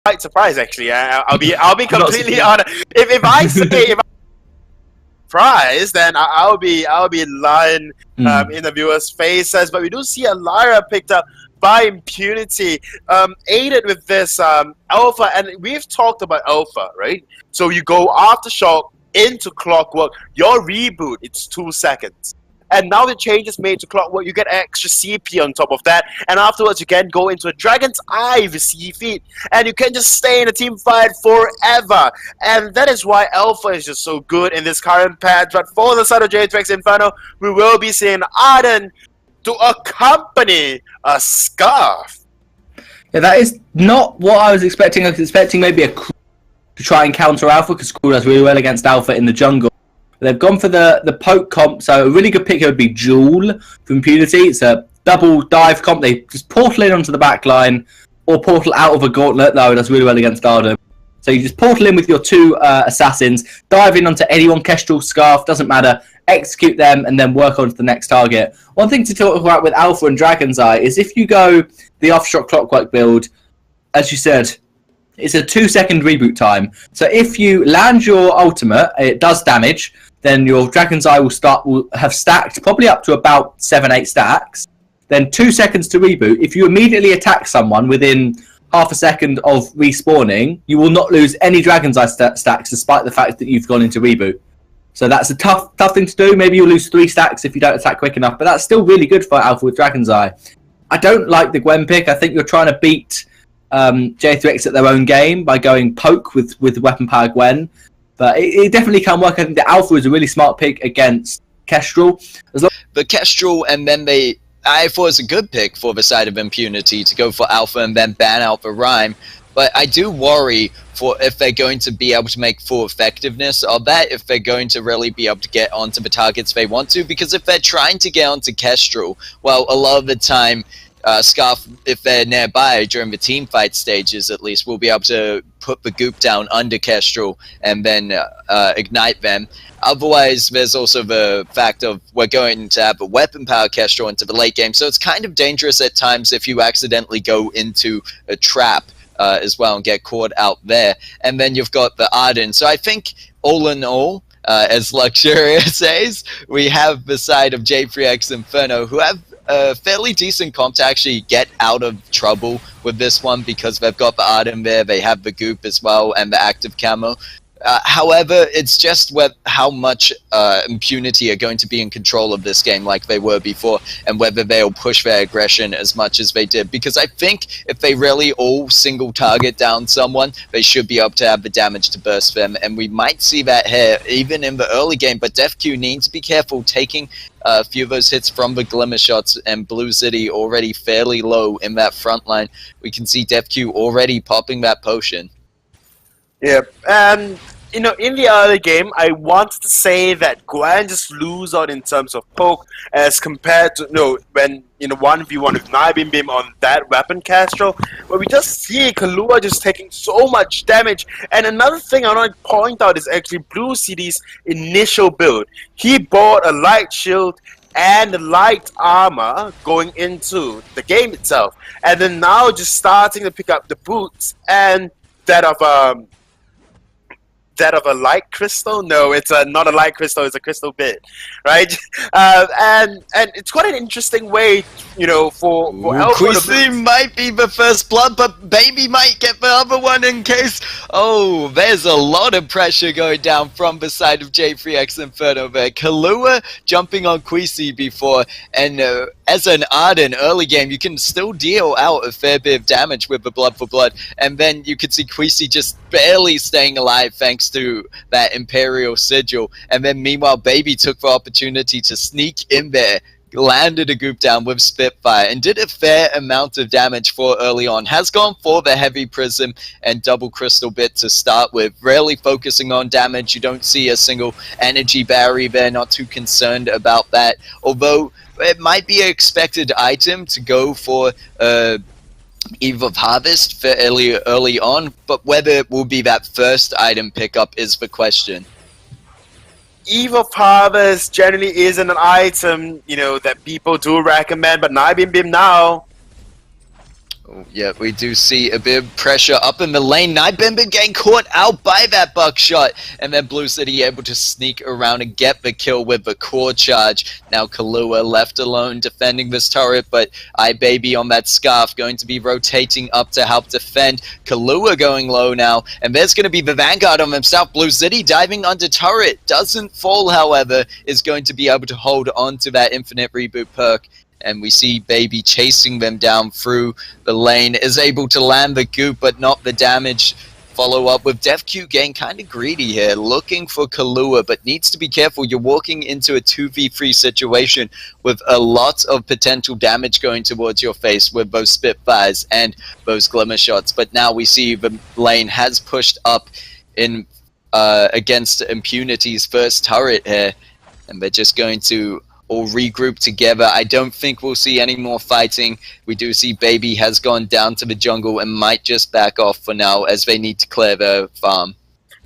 quite surprised actually. I'll be completely honest. If I say if I'm surprised, then I'll be lying in the viewers' faces. But we do see a Lyra picked up by Impunity, aided with this Alpha, and we've talked about Alpha, right? So you go Aftershock into Clockwork, your reboot, it's 2 seconds. And now the change is made to Clockwork, you get extra CP on top of that, and afterwards you can go into a Dragon's Eye receive feed, and you can just stay in a team fight forever. And that is why Alpha is just so good in this current patch. But for the side of J3X Inferno, we will be seeing Arden to accompany a Scarf. Yeah, that is not what I was expecting. I was expecting maybe a Crew to try and counter Alpha, because Crew does really well against Alpha in the jungle. They've gone for the poke comp, so a really good pick here would be Jewel from Impunity. It's a double dive comp. They just portal in onto the back line, or portal out of a gauntlet. No, it does really well against Arden. So you just portal in with your 2 assassins, dive in onto anyone, Kestrel, Scarf, doesn't matter, execute them, and then work on to the next target. One thing to talk about with Alpha and Dragon's Eye is if you go the Aftershock Clockwork build, as you said, it's a 2-second reboot time. So if you land your ultimate, it does damage, then your Dragon's Eye will have stacked probably up to about 7-8 stacks. Then 2 seconds to reboot. If you immediately attack someone within half a second of respawning, you will not lose any Dragon's Eye stacks, despite the fact that you've gone into reboot. So that's a tough thing to do. Maybe you'll lose 3 stacks if you don't attack quick enough, but that's still really good for Alpha with Dragon's Eye. I don't like the Gwen pick. I think you're trying to beat J3X at their own game by going poke with weapon power Gwen, but it definitely can work. I think the Alpha is a really smart pick against Kestrel. The Kestrel, and then I thought it was a good pick for the side of Impunity to go for Alpha and then ban out the Rhyme. But I do worry for if they're going to be able to make full effectiveness of that, if they're going to really be able to get onto the targets they want to. Because if they're trying to get onto Kestrel, well, a lot of the time, Scarf, if they're nearby during the team fight stages at least, will be able to put the goop down under Kestrel and then ignite them. Otherwise, there's also the fact of we're going to have a weapon power Kestrel into the late game, so it's kind of dangerous at times if you accidentally go into a trap as well and get caught out there. And then you've got the Arden. So I think all in all, as Luxuria says, we have the side of J3X Inferno, who have a fairly decent comp to actually get out of trouble with this one, because they've got the Arden there, they have the goop as well, and the active camo. However, it's just how much Impunity are going to be in control of this game like they were before, and whether they'll push their aggression as much as they did. Because I think if they really all single target down someone, they should be able to have the damage to burst them, and we might see that here even in the early game. But DefQ needs to be careful taking a few of those hits from the Glimmer shots, and Blue City already fairly low in that front line. We can see DefQ already popping that potion. Yeah, and you know, in the early game, I wanted to say that Gwen just lose out in terms of poke as compared to when in a 1v1 with Nibim on that weapon Kestrel, where we just see Kahlua just taking so much damage. And another thing I want to point out is actually Blue City's initial build. He bought a light shield and light armor going into the game itself, and then now just starting to pick up the boots and that of a light crystal? No, it's not a light crystal, it's a crystal bit, right? And it's quite an interesting way, you know, for Queasy might be the first blood, but Baby might get the other one in case. Oh, there's a lot of pressure going down from the side of J3X Inferno there. Kahlua jumping on Queasy before, and as an Arden early game, you can still deal out a fair bit of damage with the blood for blood, and then you could see Queasy just barely staying alive thanks to that Imperial Sigil. And then meanwhile, Baby took the opportunity to sneak in there, landed a goop down with Spitfire, and did a fair amount of damage for early on. Has gone for the Heavy Prism and double Crystal Bit to start with, rarely focusing on damage. You don't see a single energy barrier there, not too concerned about that, although it might be an expected item to go for Eve of Harvest fairly early on, but whether it will be that first item pickup is the question. Eve of Harvest generally isn't an item, you know, that people do recommend, but Nibim now. Oh, yeah, we do see a bit of pressure up in the lane. Nibimba getting caught out by that buckshot, and then Blue City able to sneak around and get the kill with the core charge. Now Kahlua left alone defending this turret, but iBaby on that scarf going to be rotating up to help defend. Kahlua going low now, and there's going to be the Vanguard on himself. Blue City diving under turret, doesn't fall, however, is going to be able to hold on to that infinite reboot perk. And we see Baby chasing them down through the lane, is able to land the goop, but not the damage. Follow up with DefQ getting kind of greedy here, looking for Kahlua, but needs to be careful. You're walking into a 2v3 situation with a lot of potential damage going towards your face with those Spitfires and those Glimmer shots. But now we see the lane has pushed up in against Impunity's first turret here, and they're just going to all regroup together. I don't think we'll see any more fighting. We do see Baby has gone down to the jungle and might just back off for now as they need to clear their farm.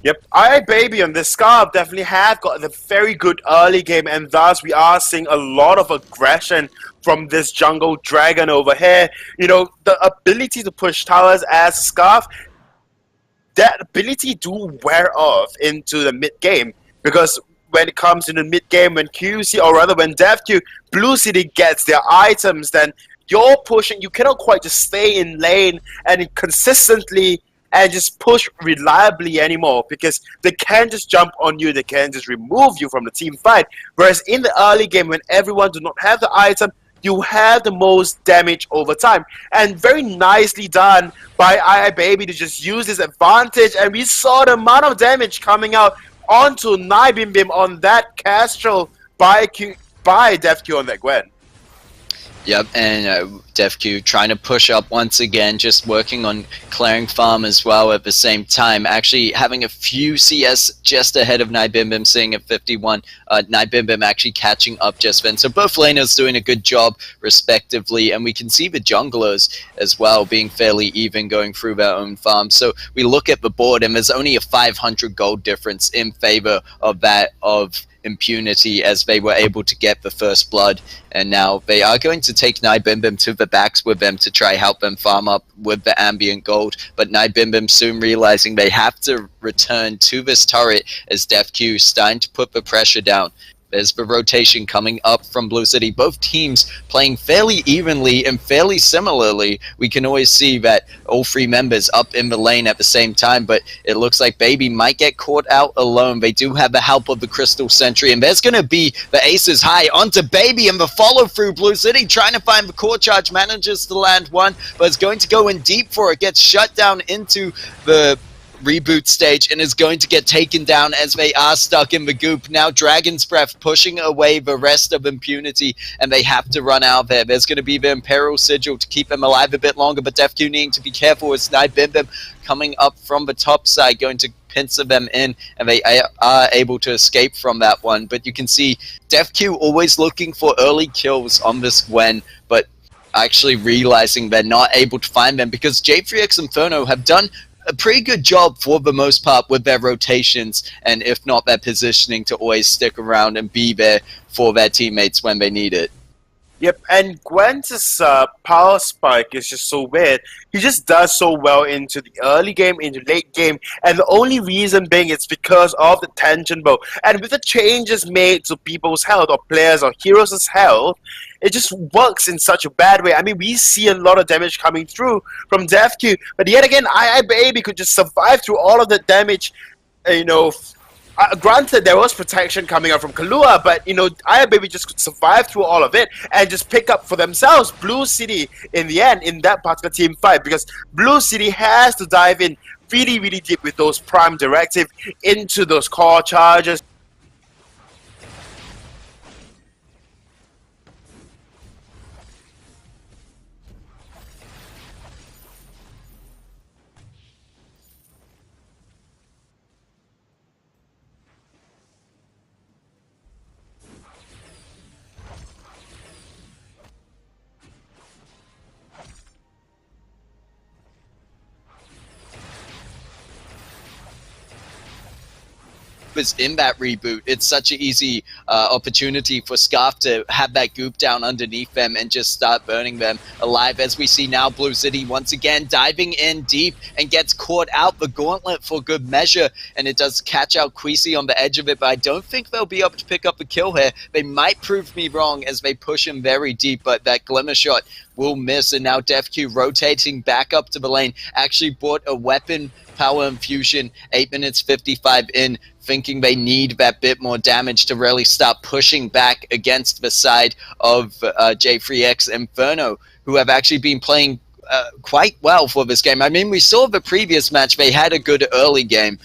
Yep, iBaby on this scarf definitely have got a very good early game, and thus we are seeing a lot of aggression from this jungle dragon over here. You know, the ability to push towers as a scarf, that ability do wear off into the mid game, because when it comes in the mid game, when QC, or rather when DefQ, Blue City gets their items, then you're pushing, you cannot quite just stay in lane and consistently and just push reliably anymore, because they can just jump on you, they can just remove you from the team fight. Whereas in the early game, when everyone do not have the item, you have the most damage over time. And very nicely done by iBaby to just use this advantage, and we saw the amount of damage coming out onto Nibim on that Castrol by DefQ on that Gwen. Yep, and DefQ trying to push up once again, just working on clearing farm as well at the same time. Actually having a few CS just ahead of Nibim, seeing at 51. Nibim actually catching up just then. So both laners doing a good job respectively, and we can see the junglers as well being fairly even going through their own farm. So we look at the board and there's only a 500 gold difference in favor of that of Impunity, as they were able to get the first blood, and now they are going to take Nibim to the backs with them to try help them farm up with the ambient gold. But Nibim soon realizing they have to return to this turret as DefQ starting to put the pressure down. There's the rotation coming up from Blue City. Both teams playing fairly evenly and fairly similarly. We can always see that all three members up in the lane at the same time, but it looks like Baby might get caught out alone. They do have the help of the Crystal Sentry, and there's going to be the aces high onto Baby, and the follow-through. Blue City trying to find the core charge, manages to land one, but is going to go in deep for it, gets shut down into the reboot stage and is going to get taken down as they are stuck in the goop. Now Dragon's Breath pushing away the rest of Impunity, and they have to run out there. There's going to be the Imperial Sigil to keep them alive a bit longer, but DefQ needing to be careful as Nibim coming up from the top side, going to pincer them in, and they are able to escape from that one. But you can see DefQ always looking for early kills on this Gwen, but actually realizing they're not able to find them, because J3X Inferno have done a pretty good job for the most part with their rotations, and if not their positioning, to always stick around and be there for their teammates when they need it. Yep, and Gwen's power spike is just so weird. He just does so well into the early game, into late game, and the only reason being it's because of the tension bow. And with the changes made to people's health, or players or heroes' health, it just works in such a bad way. I mean, we see a lot of damage coming through from DefQ, but yet again, iBaby could just survive through all of the damage, you know. Granted, there was protection coming out from Kahlua, but, you know, iBaby just could survive through all of it and just pick up for themselves Blue City in the end in that particular team fight, because Blue City has to dive in really, really deep with those prime directive into those core charges. is in that reboot, it's such an easy opportunity for Scarf to have that goop down underneath them and just start burning them alive. As we see now, Blue City once again diving in deep and gets caught out the gauntlet for good measure, and it does catch out Queasy on the edge of it, but I don't think they'll be able to pick up a kill here. They might prove me wrong as they push him very deep, but that glimmer shot will miss, and now DefQ rotating back up to the lane, actually bought a weapon power infusion 8 minutes 55 in, thinking they need that bit more damage to really start pushing back against the side of J3X Inferno, who have actually been playing quite well for this game. I mean, we saw the previous match, they had a good early game,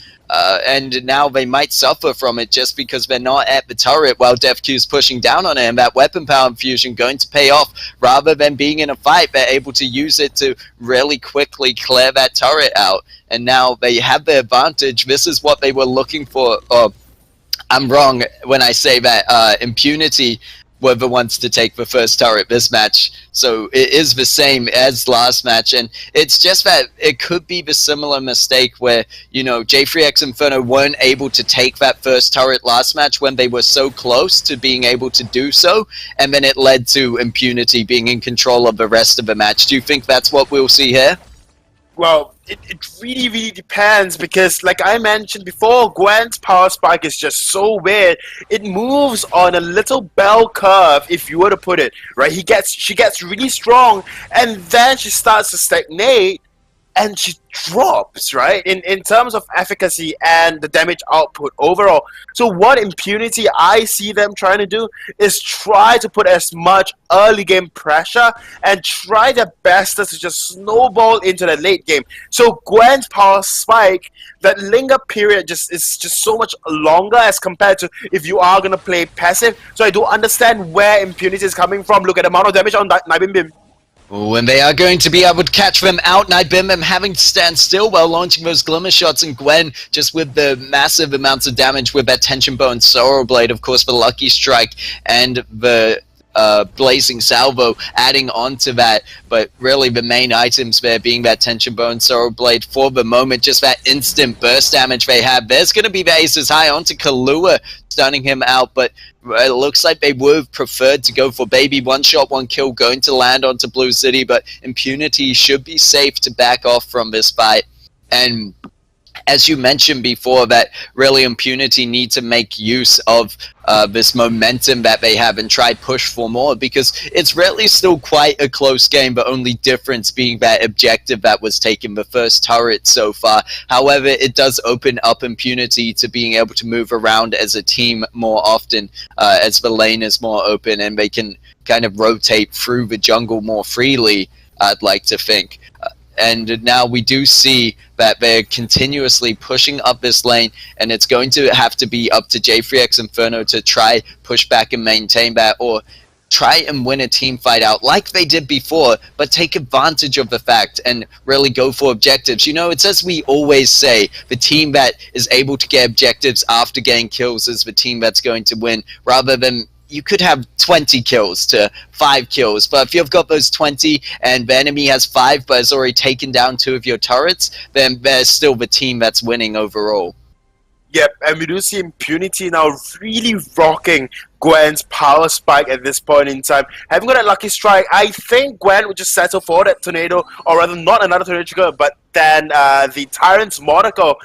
and now they might suffer from it just because they're not at the turret while DefQ's pushing down on it, and that weapon power infusion going to pay off. Rather than being in a fight, they're able to use it to really quickly clear that turret out, and now they have the advantage. This is what they were looking for. I'm wrong when I say that Impunity were the ones to take the first turret this match, so it is the same as last match, and it's just that it could be the similar mistake where, you know, J3X Inferno weren't able to take that first turret last match when they were so close to being able to do so, and then it led to Impunity being in control of the rest of the match. Do you think that's what we'll see here? Well, it really, really depends, because like I mentioned before, Gwen's power spike is just so weird. It moves on a little bell curve, if you were to put it, right? She gets really strong, and then she starts to stagnate, and she drops, right, in terms of efficacy and the damage output overall. So what Impunity I see them trying to do is try to put as much early game pressure and try their best to just snowball into the late game. So Gwen's power spike, that linger period is just so much longer as compared to if you are going to play passive. So I do understand where Impunity is coming from. Look at the amount of damage on that Nibim. Oh, and they are going to be able to catch them out. Nibim having to stand still while launching those glimmer shots, and Gwen just with the massive amounts of damage with that tension bow and sorrow blade, of course the lucky strike and the blazing salvo adding on to that, but really the main items there being that tension bow and sorrow blade for the moment, just that instant burst damage they have. There's going to be the aces high onto Kahlua, stunning him out, but it looks like they would have preferred to go for Baby. One shot, one kill going to land onto Blue City, but Impunity should be safe to back off from this fight. And as you mentioned before, that really Impunity need to make use of this momentum that they have and try push for more, because it's really still quite a close game, but only difference being that objective that was taken, the first turret so far. However, it does open up Impunity to being able to move around as a team more often as the lane is more open and they can kind of rotate through the jungle more freely, I'd like to think. And now we do see that they're continuously pushing up this lane, and it's going to have to be up to J3X Inferno to try push back and maintain that, or try and win a team fight out like they did before, but take advantage of the fact and really go for objectives. You know, it's as we always say, the team that is able to get objectives after getting kills is the team that's going to win, rather than you could have 20 kills to 5 kills, but if you've got those 20 and the enemy has 5 but has already taken down 2 of your turrets, then there's still the team that's winning overall. Yep, and we do see Impunity now really rocking Gwen's power spike at this point in time. Having got that lucky strike, I think Gwen would just settle for that tornado, or rather not another tornado trigger, but then the Tyrant's Monaco.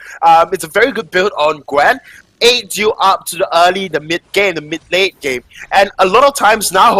It's a very good build on Gwen. Aids you up to the early, the mid-game, the mid-late game. And a lot of times now,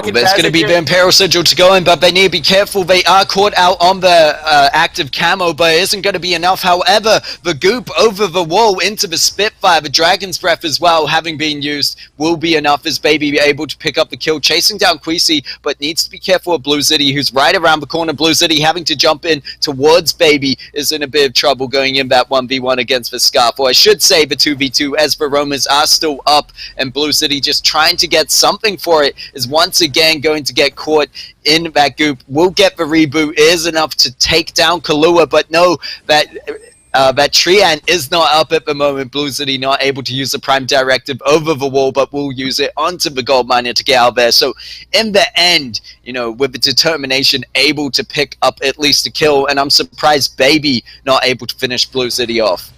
there's going to be the Imperial Sigil to go in, but they need to be careful. They are caught out on the active camo, but it isn't going to be enough. However, the goop over the wall into the Spitfire, the Dragon's Breath as well, having been used, will be enough as Baby able to pick up the kill, chasing down Queasy, but needs to be careful of Blue City, who's right around the corner. Blue City having to jump in towards Baby is in a bit of trouble going in that 1v1 against the Scarf, or I should say the 2v2, as the Romas are still up, and Blue City just trying to get something for it is once again going to get caught in that goop. Will get the reboot, is enough to take down Kahlua, but no, that Treant is not up at the moment. Blue City not able to use the Prime Directive over the wall, but will use it onto the Gold Miner to get out there. So in the end, you know, with the determination, able to pick up at least a kill, and I'm surprised Baby not able to finish Blue City off.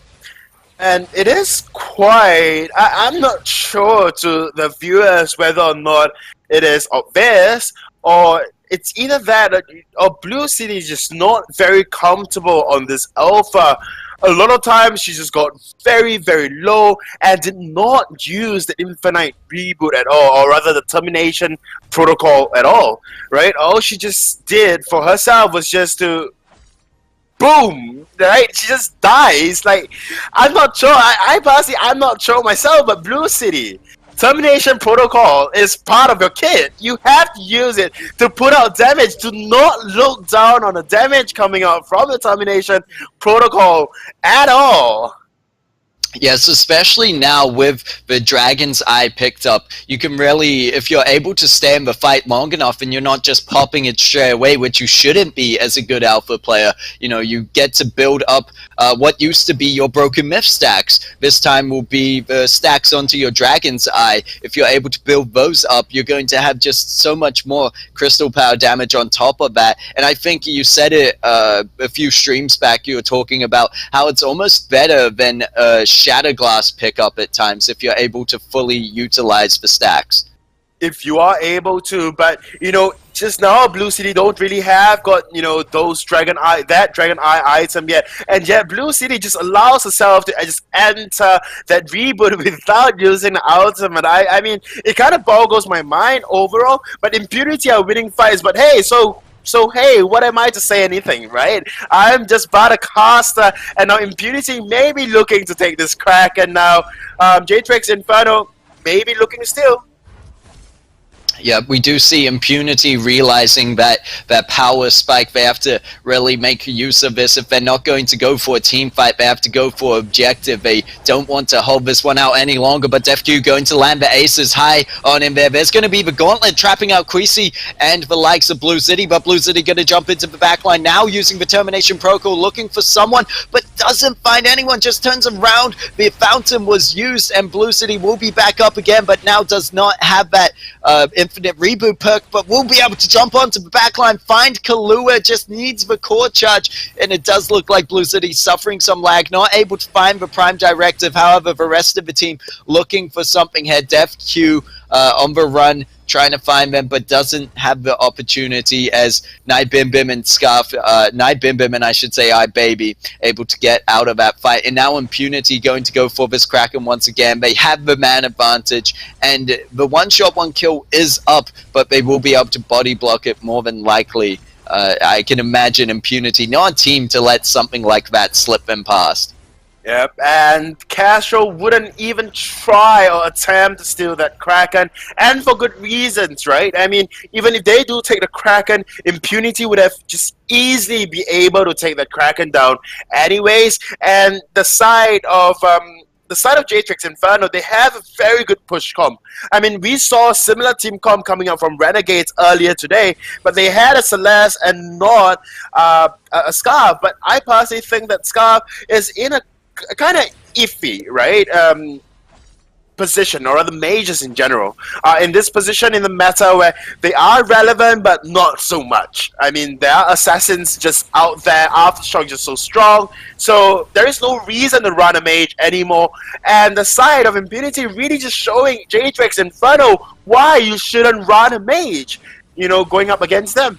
And it is quite... I'm not sure to the viewers whether or not it is obvious, or it's either that or Blue City is just not very comfortable on this alpha. A lot of times she just got very, very low and did not use the infinite reboot at all, or rather the termination protocol at all, right? All she just did for herself was just to boom, right? She just dies. Like, I'm not sure. I personally, I'm not sure myself, but Blue City, termination protocol is part of your kit. You have to use it to put out damage. Do not look down on the damage coming out from the termination protocol at all. Yes, especially now with the Dragon's Eye picked up, you can really, if you're able to stay in the fight long enough and you're not just popping it straight away, which you shouldn't be as a good alpha player, you know, you get to build up what used to be your Broken Myth stacks. This time will be the stacks onto your Dragon's Eye. If you're able to build those up, you're going to have just so much more crystal power damage on top of that. And I think you said it a few streams back, you were talking about how it's almost better than Shatterglass pickup at times if you're able to fully utilize the stacks. If you are able to, but you know, just now Blue City don't really have got, you know, those Dragon Eye item yet, and yet Blue City just allows herself to just enter that reboot without using the ultimate. I mean, it kind of boggles my mind overall. But Impunity are winning fights. But hey, so hey, what am I to say anything, right? I'm just but a caster, and now Impunity may be looking to take this crack, and now J3X Inferno may be looking still. Yeah, we do see Impunity realizing that power spike. They have to really make use of this. If they're not going to go for a team fight, they have to go for objective. They don't want to hold this one out any longer, but DefQ going to land the aces high on him there. There's going to be the gauntlet trapping out Queasy and the likes of Blue City, but Blue City going to jump into the backline now using the termination protocol, looking for someone, but doesn't find anyone, just turns around. The fountain was used, and Blue City will be back up again, but now does not have that infinite reboot perk, but will be able to jump onto the backline, find Kahlua, just needs the core charge, and it does look like Blue City suffering some lag, not able to find the prime directive. However, the rest of the team looking for something here. DefQ on the run, trying to find them, but doesn't have the opportunity as Night Bim Bim and Scarf, Night Bim Bim and I should say iBaby, able to get out of that fight. And now Impunity going to go for this Kraken once again. They have the man advantage, and the one-shot, one-kill is up, but they will be able to body block it more than likely. I can imagine Impunity not a team to let something like that slip them past. Yep, and Castro wouldn't even try or attempt to steal that Kraken, and for good reasons, right? I mean, even if they do take the Kraken, Impunity would have just easily be able to take that Kraken down anyways. And the side of J3X Inferno, they have a very good push comp. I mean, we saw a similar team comp coming out from Renegades earlier today, but they had a Celeste and not a Scarf. But I personally think that Scarf is in a kind of iffy, right, position, or other mages in general in this position in the meta where they are relevant but not so much. I mean, there are assassins just out there, Aftershock just so strong, so there is no reason to run a mage anymore. And the side of Impunity really just showing J3X Inferno why you shouldn't run a mage, you know, going up against them.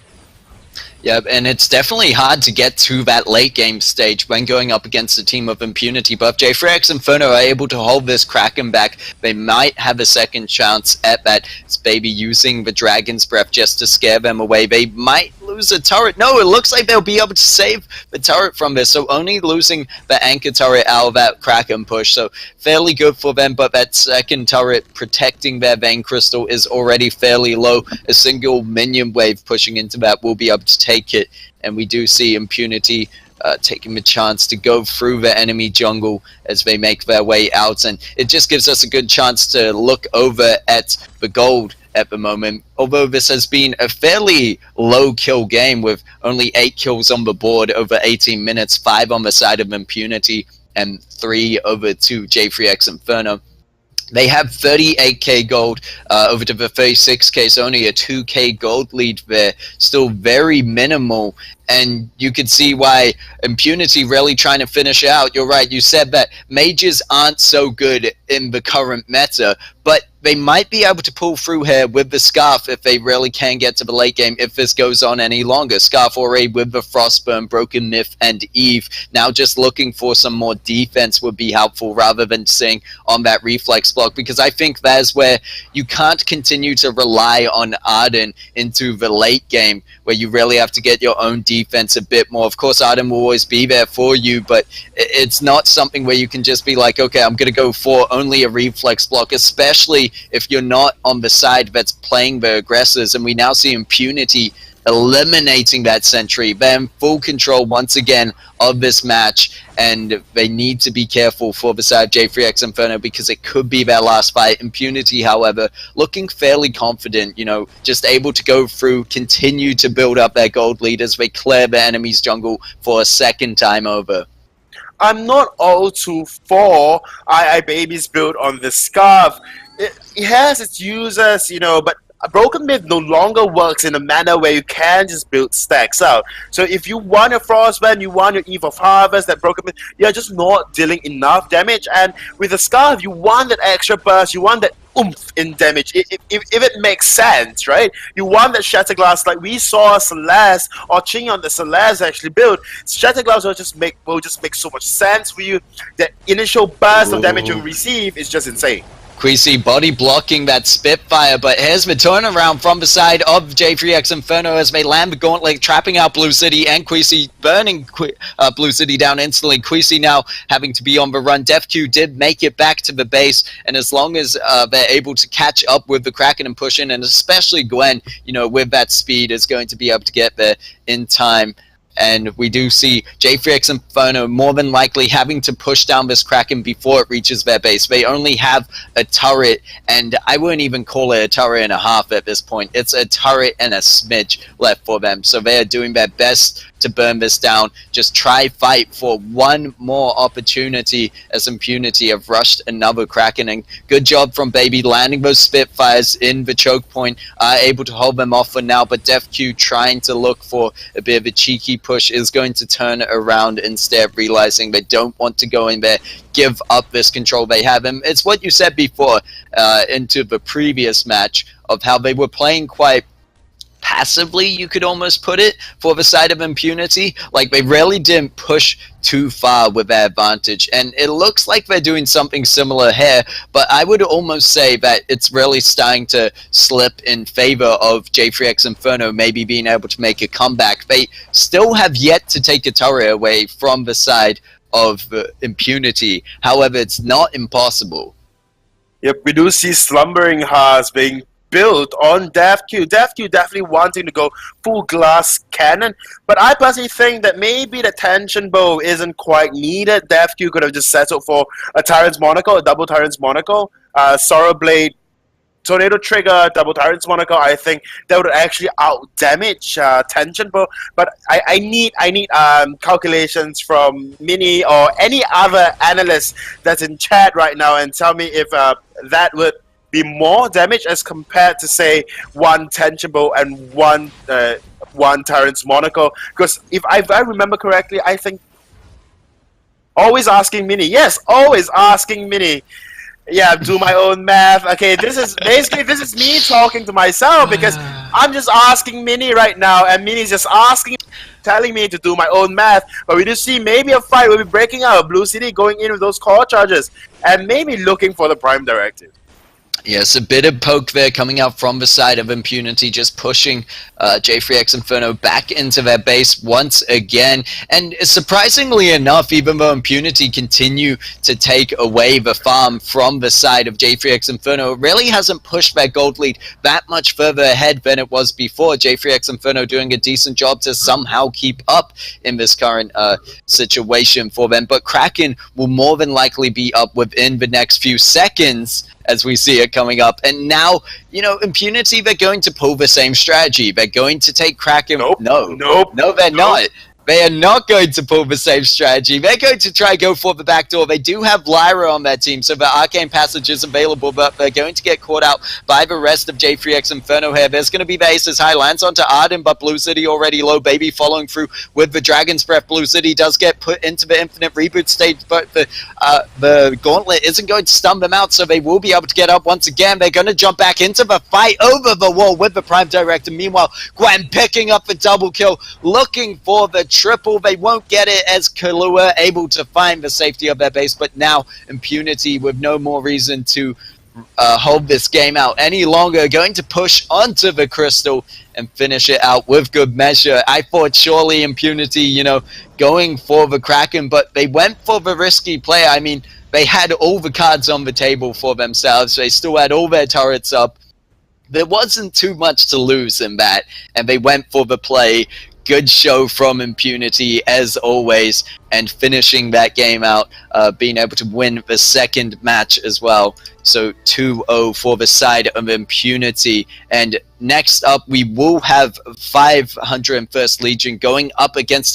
Yeah, and it's definitely hard to get to that late game stage when going up against a team of Impunity, but if J3X Inferno are able to hold this Kraken back, they might have a second chance at that. It's Baby using the Dragon's Breath just to scare them away. They might lose a turret. No, it looks like they'll be able to save the turret from this, so only losing the anchor turret out of that Kraken push, so fairly good for them, but that second turret protecting their Vein Crystal is already fairly low. A single minion wave pushing into that will be able to take it, and we do see Impunity taking the chance to go through the enemy jungle as they make their way out, and it just gives us a good chance to look over at the gold at the moment. Although this has been a fairly low kill game with only 8 kills on the board over 18 minutes, 5 on the side of Impunity and 3 over to J3X Inferno. They have 38k gold over to the 36k, so only a 2k gold lead there. Still very minimal and you could see why Impunity really trying to finish it out. You're right, you said that mages aren't so good in the current meta, but they might be able to pull through here with the Scarf if they really can get to the late game if this goes on any longer. Scarf already with the Frostburn, Broken Myth, and Eve. Now just looking for some more defense would be helpful rather than sitting on that reflex block, because I think that's where you can't continue to rely on Arden into the late game, where you really have to get your own defense a bit more. Of course, Arden will always be there for you, but it's not something where you can just be like, okay, I'm going to go for only a reflex block, especially if you're not on the side that's playing the aggressors. And we now see Impunity eliminating that sentry. They're in full control once again of this match, and they need to be careful for the side of J3X Inferno because it could be their last fight. Impunity, however, looking fairly confident, you know, just able to go through, continue to build up their gold lead as they clear the enemy's jungle for a second time over. I'm not all too for Baby's build on the Scarf. It has its users, you know, but a Broken Myth no longer works in a manner where you can just build stacks out. So if you want your Frostburn, you want your Eve of Harvest, that Broken Myth, you're just not dealing enough damage. And with the Scarf, you want that extra burst, you want that oomph in damage, if it makes sense, right? You want that Shatterglass, like we saw Celeste or Ching on the Celeste actually build. Shatterglass will just make so much sense for you. The initial burst of damage you receive is just insane. Queasy body blocking that Spitfire, but here's the turnaround from the side of J3X Inferno as they land the gauntlet, trapping out Blue City, and Queasy burning Blue City down instantly. Queasy now having to be on the run. DefQ did make it back to the base, and as long as they're able to catch up with the Kraken and push in, and especially Gwen, you know, with that speed, is going to be able to get there in time. And we do see J3X Inferno more than likely having to push down this Kraken before it reaches their base. They only have a turret, and I wouldn't even call it a turret and a half at this point. It's a turret and a smidge left for them. So they are doing their best to burn this down. Just try fight for one more opportunity as Impunity have rushed another Kraken, and good job from Baby landing those Spitfires in the choke point, able to hold them off for now, but DefQ trying to look for a bit of a cheeky push is going to turn around instead, realizing they don't want to go in there, give up this control they have. And it's what you said before into the previous match of how they were playing quite passively, you could almost put it, for the side of Impunity. Like, they really didn't push too far with their advantage, and it looks like they're doing something similar here, but I would almost say that it's really starting to slip in favor of J3X Inferno maybe being able to make a comeback. They still have yet to take a turret away from the side of Impunity, however, it's not impossible. Yep, we do see Slumbering Hearts being built on DefQ. DefQ definitely wanting to go full glass cannon, but I personally think that maybe the tension bow isn't quite needed. DefQ could have just settled for a Tyrant's Monocle, a double Tyrant's Monocle, Sorrow Blade, Tornado Trigger, double Tyrant's Monocle. I think that would actually out damage tension bow. But I need calculations from Mini or any other analyst that's in chat right now and tell me if that would be more damage as compared to, say, one tension bow and one Tyrant's Monocle. Because if I remember correctly, I think always asking Mini. Yes, always asking Mini. Yeah, do my own math. Okay, this is me talking to myself because I'm just asking Mini right now, and Mini's just telling me to do my own math. But we do see maybe a fight will be breaking out. Blue City going in with those core charges and maybe looking for the Prime Directive. Yes, a bit of poke there coming out from the side of Impunity, just pushing J3X Inferno back into their base once again. And surprisingly enough, even though Impunity continue to take away the farm from the side of J3X Inferno, it really hasn't pushed their gold lead that much further ahead than it was before. J3X Inferno doing a decent job to somehow keep up in this current situation for them. But Kraken will more than likely be up within the next few seconds as we see it coming up. And now, you know, Impunity, they're going to pull the same strategy. They're going to take Kraken. Nope. No, they're not. They are not going to pull the same strategy. They're going to try go for the backdoor. They do have Lyra on their team, so the Arcane Passage is available, but they're going to get caught out by the rest of J3X Inferno here. There's going to be the Aces High, lands onto Arden, but Blue City already low. Baby following through with the Dragon's Breath. Blue City does get put into the Infinite Reboot stage, but the Gauntlet isn't going to stun them out, so they will be able to get up once again. They're going to jump back into the fight over the wall with the Prime Director. Meanwhile, Gwen picking up the double kill, looking for the triple. They won't get it as Kahlua able to find the safety of their base, but now Impunity with no more reason to hold this game out any longer, going to push onto the Crystal and finish it out with good measure. I thought surely Impunity, you know, going for the Kraken, but they went for the risky play. I mean, they had all the cards on the table for themselves. They still had all their turrets up. There wasn't too much to lose in that, and they went for the play. Good show from Impunity as always, and finishing that game out, being able to win the second match as well. So 2-0 for the side of Impunity. And next up, we will have 501st Legion going up against